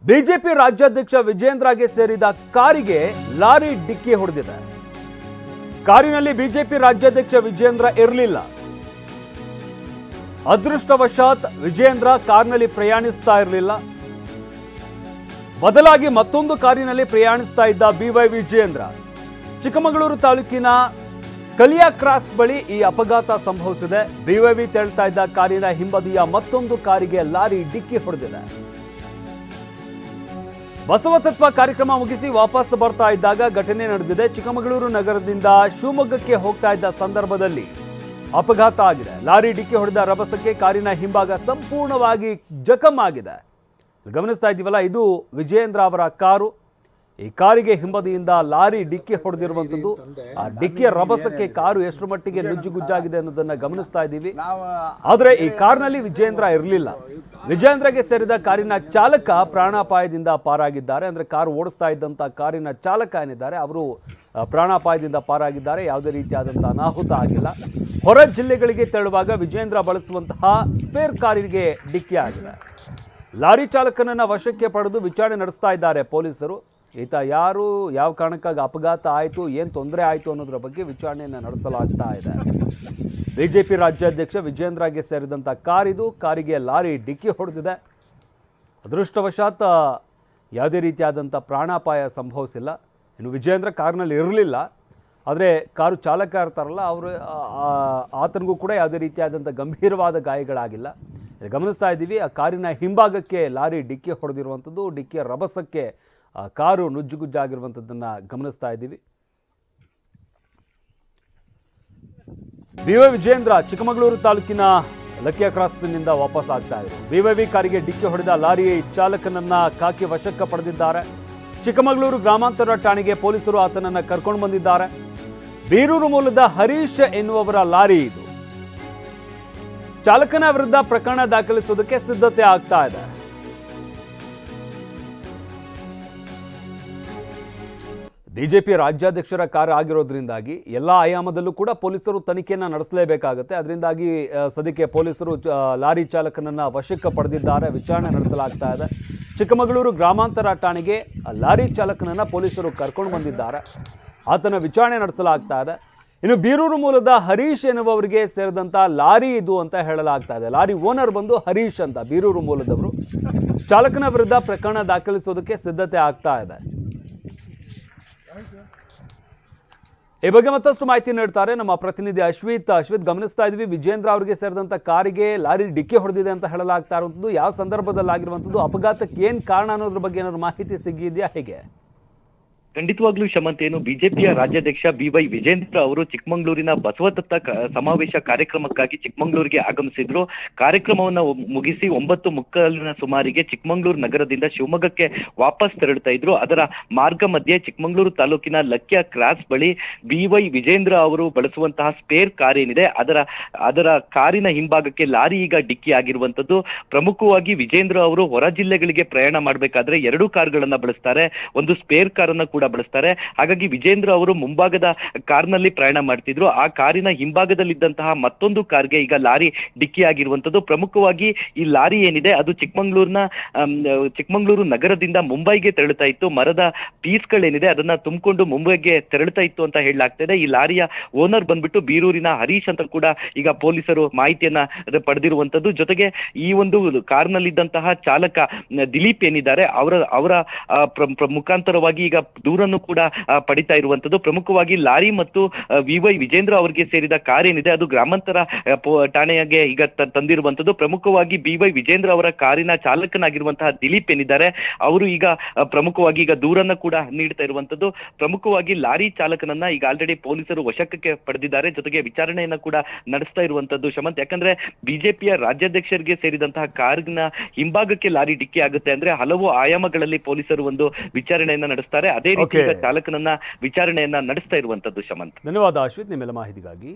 BJP ರಾಜ್ಯಾಧ್ಯಕ್ಷ ವಿಜೇಂದ್ರಗೆ ಸೇರಿದ ಕಾರಿಗೆ ಲಾರಿ ಡಿಕ್ಕಿ ಹೊಡೆದಿದೆ. ಕಾರಿನಲ್ಲಿ ಬಿಜೆಪಿ ರಾಜ್ಯಾಧ್ಯಕ್ಷ ವಿಜೇಂದ್ರ ಇರಲಿಲ್ಲ. ಅದೃಷ್ಟವಶಾತ್ ವಿಜೇಂದ್ರ ಕಾರ್ನಲ್ಲಿ ಪ್ರಯಾಣಿಸ್ತಾ ಇರಲಿಲ್ಲ. ಬದಲಾಗಿ ಮತ್ತೊಂದು ಕಾರಿನಲ್ಲಿ ಪ್ರಯಾಣಿಸ್ತಾ ಇದ್ದ ಬಿವೈ ವಿಜೇಂದ್ರ. ಚಿಕ್ಕಮಗಳೂರು ತಾಲೂಕಿನ ಕಲಿಯಾ ಕ್ರಾಸ್ ಬಳಿ ಈ ಅಪಘಾತ ಸಂಭವಿಸಿದೆ. ಬಿವೈವಿ ತೆರಳುತ್ತಾ ಇದ್ದ ಕಾರಿನ ಹಿಂಬದಿಯ ಮತ್ತೊಂದು ಕಾರಿಗೆ ಲಾರಿ ಡಿಕ್ಕಿ ಹೊಡೆದಿದೆ. ಬಸವತತ್ವ ಕಾರ್ಯಕ್ರಮ ಮುಗಿಸಿ ವಾಪಸ್ ಬರ್ತಾ ಇದ್ದಾಗ ಘಟನೆ ನಡೆದಿದೆ. ಚಿಕ್ಕಮಗಳೂರು ನಗರದಿಂದ ಶಿವಮೊಗ್ಗಕ್ಕೆ ಹೋಗ್ತಾ ಇದ್ದ ಸಂದರ್ಭದಲ್ಲಿ ಅಪಘಾತ ಆಗಿದೆ. ಲಾರಿ ಡಿಕ್ಕಿ ಹೊಡೆದ ರಭಸಕ್ಕೆ ಕಾರಿನ ಹಿಂಭಾಗ ಸಂಪೂರ್ಣವಾಗಿ ಜಖಮ್ ಆಗಿದೆ. ಗಮನಿಸ್ತಾ ಇದ್ದೀವಲ್ಲ, ಇದು ವಿಜೇಂದ್ರ ಅವರ ಕಾರು. ಈ ಕಾರಿಗೆ ಹಿಂಬದಿಯಿಂದ ಲಾರಿ ಡಿಕ್ಕಿ ಹೊಡೆದಿರುವಂಥದ್ದು. ಆ ಡಿಕ್ಕಿಯ ರಭಸಕ್ಕೆ ಕಾರು ಎಷ್ಟು ಮಟ್ಟಿಗೆ ನುಜ್ಜುಗುಜ್ಜಾಗಿದೆ ಅನ್ನೋದನ್ನ ಗಮನಿಸ್ತಾ ಇದ್ದೀವಿ. ಆದರೆ ಈ ಕಾರ್ನಲ್ಲಿ ವಿಜೇಂದ್ರ ಇರಲಿಲ್ಲ. ವಿಜೇಂದ್ರಗೆ ಸೇರಿದ ಕಾರಿನ ಚಾಲಕ ಪ್ರಾಣಾಪಾಯದಿಂದ ಪಾರಾಗಿದ್ದಾರೆ. ಅಂದ್ರೆ ಕಾರು ಓಡಿಸ್ತಾ ಇದ್ದಂತ ಕಾರಿನ ಚಾಲಕ ಏನಿದ್ದಾರೆ ಅವರು ಪ್ರಾಣಾಪಾಯದಿಂದ ಪಾರಾಗಿದ್ದಾರೆ. ಯಾವುದೇ ರೀತಿಯಾದಂತಹ ಅನಾಹುತ ಆಗಿಲ್ಲ. ಹೊರ ಜಿಲ್ಲೆಗಳಿಗೆ ತೆರಳುವಾಗ ವಿಜೇಂದ್ರ ಬಳಸುವಂತಹ ಸ್ಪೇರ್ ಕಾರಿಗೆ ಡಿಕ್ಕಿ ಆಗಿದೆ. ಲಾರಿ ಚಾಲಕನನ್ನ ವಶಕ್ಕೆ ಪಡೆದು ವಿಚಾರಣೆ ನಡೆಸ್ತಾ ಇದ್ದಾರೆ ಪೊಲೀಸರು. ಈತ ಯಾರು, ಯಾವ ಕಾರಣಕ್ಕಾಗಿ ಅಪಘಾತ ಆಯಿತು, ಏನು ತೊಂದರೆ ಆಯಿತು ಅನ್ನೋದ್ರ ಬಗ್ಗೆ ವಿಚಾರಣೆಯನ್ನು ನಡೆಸಲಾಗ್ತಾ ಇದೆ. ಬಿಜೆಪಿ ರಾಜ್ಯಾಧ್ಯಕ್ಷ ವಿಜೇಂದ್ರಗೆ ಸೇರಿದಂಥ ಕಾರಿದು. ಕಾರಿಗೆ ಲಾರಿ ಡಿಕ್ಕಿ ಹೊಡೆದಿದೆ. ಅದೃಷ್ಟವಶಾತ್ ಯಾವುದೇ ರೀತಿಯಾದಂಥ ಪ್ರಾಣಾಪಾಯ ಸಂಭವಿಸಿಲ್ಲ. ಇನ್ನು ವಿಜೇಂದ್ರ ಕಾರ್ನಲ್ಲಿ ಇರಲಿಲ್ಲ. ಆದರೆ ಕಾರು ಚಾಲಕ ಇರ್ತಾರಲ್ಲ ಅವರು, ಆತನಿಗೂ ಕೂಡ ಯಾವುದೇ ರೀತಿಯಾದಂಥ ಗಂಭೀರವಾದ ಗಾಯಗಳಾಗಿಲ್ಲ. ಗಮನಿಸ್ತಾ ಇದ್ದೀವಿ, ಆ ಕಾರಿನ ಹಿಂಭಾಗಕ್ಕೆ ಲಾರಿ ಡಿಕ್ಕಿ ಹೊಡೆದಿರುವಂಥದ್ದು. ಡಿಕ್ಕಿಯ ರಭಸಕ್ಕೆ ಕಾರು ನುಜ್ಜುಗುಜ್ಜಾಗಿರುವಂಥದ್ದನ್ನು ಗಮನಿಸ್ತಾ ಇದ್ದೀವಿ. ಬಿವೈ ವಿಜೇಂದ್ರ ಚಿಕ್ಕಮಗಳೂರು ತಾಲೂಕಿನ ಲಕ್ಕಿಯಾ ಕ್ರಾಸ್ನಿಂದ ವಾಪಸ್ ಆಗ್ತಾ ಇದ್ರು. ಬಿವೈವಿ ಕಾರಿಗೆ ಡಿಕ್ಕಿ ಹೊಡೆದ ಲಾರಿ ಚಾಲಕನನ್ನ ಖಾಕಿ ವಶಕ್ಕೆ ಪಡೆದಿದ್ದಾರೆ. ಚಿಕ್ಕಮಗಳೂರು ಗ್ರಾಮಾಂತರ ಠಾಣೆಗೆ ಪೊಲೀಸರು ಆತನನ್ನ ಕರ್ಕೊಂಡು ಬಂದಿದ್ದಾರೆ. ಬೀರೂರು ಮೂಲದ ಹರೀಶ್ ಎನ್ನುವವರ ಲಾರಿ ಇದು. ಚಾಲಕನ ವಿರುದ್ಧ ಪ್ರಕರಣ ದಾಖಲಿಸುವುದಕ್ಕೆ ಸಿದ್ಧತೆ ಆಗ್ತಾ ಇದೆ. ಬಿಜೆಪಿ ರಾಜ್ಯಾಧ್ಯಕ್ಷರ ಕಾರು ಆಗಿರೋದ್ರಿಂದಾಗಿ ಎಲ್ಲ ಆಯಾಮದಲ್ಲೂ ಕೂಡ ಪೊಲೀಸರು ತನಿಖೆಯನ್ನು ನಡೆಸಲೇಬೇಕಾಗುತ್ತೆ. ಅದರಿಂದಾಗಿ ಸದ್ಯಕ್ಕೆ ಪೊಲೀಸರು ಲಾರಿ ಚಾಲಕನನ್ನ ವಶಕ್ಕೆ ಪಡೆದಿದ್ದಾರೆ. ವಿಚಾರಣೆ ನಡೆಸಲಾಗ್ತಾ ಇದೆ. ಚಿಕ್ಕಮಗಳೂರು ಗ್ರಾಮಾಂತರ ಠಾಣೆಗೆ ಲಾರಿ ಚಾಲಕನನ್ನ ಪೊಲೀಸರು ಕರ್ಕೊಂಡು ಬಂದಿದ್ದಾರೆ. ಆತನ ವಿಚಾರಣೆ ನಡೆಸಲಾಗ್ತಾ ಇದೆ. ಇನ್ನು ಬೀರೂರು ಮೂಲದ ಹರೀಶ್ ಎನ್ನುವವರಿಗೆ ಸೇರಿದಂಥ ಲಾರಿ ಇದು ಅಂತ ಹೇಳಲಾಗ್ತಾ ಇದೆ. ಲಾರಿ ಓನರ್ ಬಂದು ಹರೀಶ್ ಅಂತ, ಬೀರೂರು ಮೂಲದವರು. ಚಾಲಕನ ವಿರುದ್ಧ ಪ್ರಕರಣ ದಾಖಲಿಸೋದಕ್ಕೆ ಸಿದ್ಧತೆ ಆಗ್ತಾ ಇದೆ. ಈ ಬಗ್ಗೆ ಮತ್ತಷ್ಟು ಮಾಹಿತಿ ನೀಡ್ತಾರೆ ನಮ್ಮ ಪ್ರತಿನಿಧಿ ಅಶ್ವಿತ್. ಗಮನಿಸ್ತಾ ಇದ್ವಿ, ವಿಜೇಂದ್ರ ಅವರಿಗೆ ಸೇರಿದಂಥ ಕಾರಿಗೆ ಲಾರಿ ಡಿಕ್ಕಿ ಹೊಡೆದಿದೆ ಅಂತ ಹೇಳಲಾಗ್ತಾ ಇರುವಂಥದ್ದು. ಯಾವ ಸಂದರ್ಭದಲ್ಲಿ ಆಗಿರುವಂಥದ್ದು, ಅಪಘಾತಕ್ಕೆ ಏನು ಕಾರಣ ಅನ್ನೋದ್ರ ಬಗ್ಗೆ ಏನಾದ್ರು ಮಾಹಿತಿ ಸಿಗಿದೆಯಾ, ಹೇಗೆ? ಖಂಡಿತವಾಗ್ಲೂ ಶಮಂತ್, ಏನು ಬಿಜೆಪಿಯ ರಾಜ್ಯಾಧ್ಯಕ್ಷ ಬಿವೈ ವಿಜೇಂದ್ರ ಅವರು ಚಿಕ್ಕಮಗಳೂರಿನ ಬಸವತತ್ವ ಸಮಾವೇಶ ಕಾರ್ಯಕ್ರಮಕ್ಕಾಗಿ ಚಿಕ್ಕಮಗಳೂರಿಗೆ ಆಗಮಿಸಿದ್ರು. ಕಾರ್ಯಕ್ರಮವನ್ನು ಮುಗಿಸಿ 9:15 ಸುಮಾರಿಗೆ ಚಿಕ್ಕಮಗಳೂರು ನಗರದಿಂದ ಶಿವಮೊಗ್ಗಕ್ಕೆ ವಾಪಸ್ ತೆರಳುತ್ತಾ ಇದ್ರು. ಅದರ ಮಾರ್ಗ ಮಧ್ಯೆ ಚಿಕ್ಕಮಗಳೂರು ತಾಲೂಕಿನ ಲಕ್ಕಿಯಾ ಕ್ರಾಸ್ ಬಳಿ ಬಿವೈ ವಿಜೇಂದ್ರ ಅವರು ಬಳಸುವಂತಹ ಸ್ಪೇರ್ ಕಾರ್ ಏನಿದೆ ಅದರ ಕಾರಿನ ಹಿಂಭಾಗಕ್ಕೆ ಲಾರಿ ಈಗ ಡಿಕ್ಕಿ ಆಗಿರುವಂತದ್ದು. ಪ್ರಮುಖವಾಗಿ ವಿಜೇಂದ್ರ ಅವರು ಹೊರ ಜಿಲ್ಲೆಗಳಿಗೆ ಪ್ರಯಾಣ ಮಾಡಬೇಕಾದ್ರೆ 2 ಕಾರ್ಗಳನ್ನ ಬಳಸ್ತಾರೆ, ಒಂದು ಸ್ಪೇರ್ ಕಾರನ್ನ ಕೂಡ ಬಳಸ್ತಾರೆ. ಹಾಗಾಗಿ ವಿಜೇಂದ್ರ ಅವರು ಮುಂಭಾಗದ ಕಾರ್ನಲ್ಲಿ ಪ್ರಯಾಣ ಮಾಡ್ತಿದ್ರು. ಆ ಕಾರಿನ ಹಿಂಭಾಗದಲ್ಲಿದ್ದಂತಹ ಮತ್ತೊಂದು ಕಾರ್ಗೆ ಈಗ ಲಾರಿ ಡಿಕ್ಕಿ ಆಗಿರುವಂತದ್ದು. ಪ್ರಮುಖವಾಗಿ ಈ ಲಾರಿ ಏನಿದೆ ಅದು ಚಿಕ್ಕಮಗಳೂರು ನಗರದಿಂದ ಮುಂಬೈಗೆ ತೆರಳುತ್ತಾ ಇತ್ತು. ಮರದ ಪೀಸ್ಗಳೇನಿದೆ ಅದನ್ನ ತುಂಬಿಕೊಂಡು ಮುಂಬೈಗೆ ತೆರಳುತ್ತಾ ಇತ್ತು ಅಂತ ಹೇಳಲಾಗ್ತಾ ಇದೆ. ಈ ಲಾರಿಯ ಓನರ್ ಬಂದ್ಬಿಟ್ಟು ಬೀರೂರಿನ ಹರೀಶ್ ಅಂತ ಕೂಡ ಈಗ ಪೊಲೀಸರು ಮಾಹಿತಿಯನ್ನ ಪಡೆದಿರುವಂತದ್ದು. ಜೊತೆಗೆ ಈ ಒಂದು ಕಾರ್ನಲ್ಲಿದ್ದಂತಹ ಚಾಲಕ ದಿಲೀಪ್ ಏನಿದ್ದಾರೆ ಅವರ ಮುಖಾಂತರವಾಗಿ ಈಗ ದೂರನ್ನು ಕೂಡ ಪಡಿತಾ ಇರುವಂತದ್ದು. ಪ್ರಮುಖವಾಗಿ ಲಾರಿ ಮತ್ತು ವಿವೈ ವಿಜೇಂದ್ರ ಅವರಿಗೆ ಸೇರಿದ ಕಾರ್ ಏನಿದೆ ಅದು ಗ್ರಾಮಾಂತರ ಠಾಣೆಗೆ ಈಗ ತಂದಿರುವಂತದ್ದು. ಪ್ರಮುಖವಾಗಿ ಬಿವೈ ವಿಜೇಂದ್ರ ಅವರ ಕಾರಿನ ಚಾಲಕನಾಗಿರುವಂತಹ ದಿಲೀಪ್ ಏನಿದ್ದಾರೆ ಅವರು ಈಗ ಪ್ರಮುಖವಾಗಿ ಈಗ ದೂರನ್ನು ಕೂಡ ನೀಡ್ತಾ ಇರುವಂತದ್ದು. ಪ್ರಮುಖವಾಗಿ ಲಾರಿ ಚಾಲಕನನ್ನ ಈಗ ಆಲ್ರೆಡಿ ಪೊಲೀಸರು ವಶಕ್ಕೆ ಪಡೆದಿದ್ದಾರೆ. ಜೊತೆಗೆ ವಿಚಾರಣೆಯನ್ನ ಕೂಡ ನಡೆಸ್ತಾ ಇರುವಂತದ್ದು ಶಮಂತ್. ಯಾಕಂದ್ರೆ ಬಿಜೆಪಿಯ ರಾಜ್ಯಾಧ್ಯಕ್ಷರಿಗೆ ಸೇರಿದಂತಹ ಕಾರಿನ ಹಿಂಭಾಗಕ್ಕೆ ಲಾರಿ ಡಿಕ್ಕಿ ಆಗುತ್ತೆ ಅಂದ್ರೆ ಹಲವು ಆಯಾಮಗಳಲ್ಲಿ ಪೊಲೀಸರು ಒಂದು ವಿಚಾರಣೆಯನ್ನ ನಡೆಸ್ತಾರೆ. ಅದೇ ರೀತಿ ಚಾಲಕನನ್ನ ವಿಚಾರಣೆಯನ್ನ ನಡೆಸ್ತಾ ಇರುವಂತದ್ದು ಶಮಂತ್. ಧನ್ಯವಾದ ಅಶ್ವಿತ್ ನಿಮ್ಮೆಲ್ಲ ಮಾಹಿತಿಗಾಗಿ.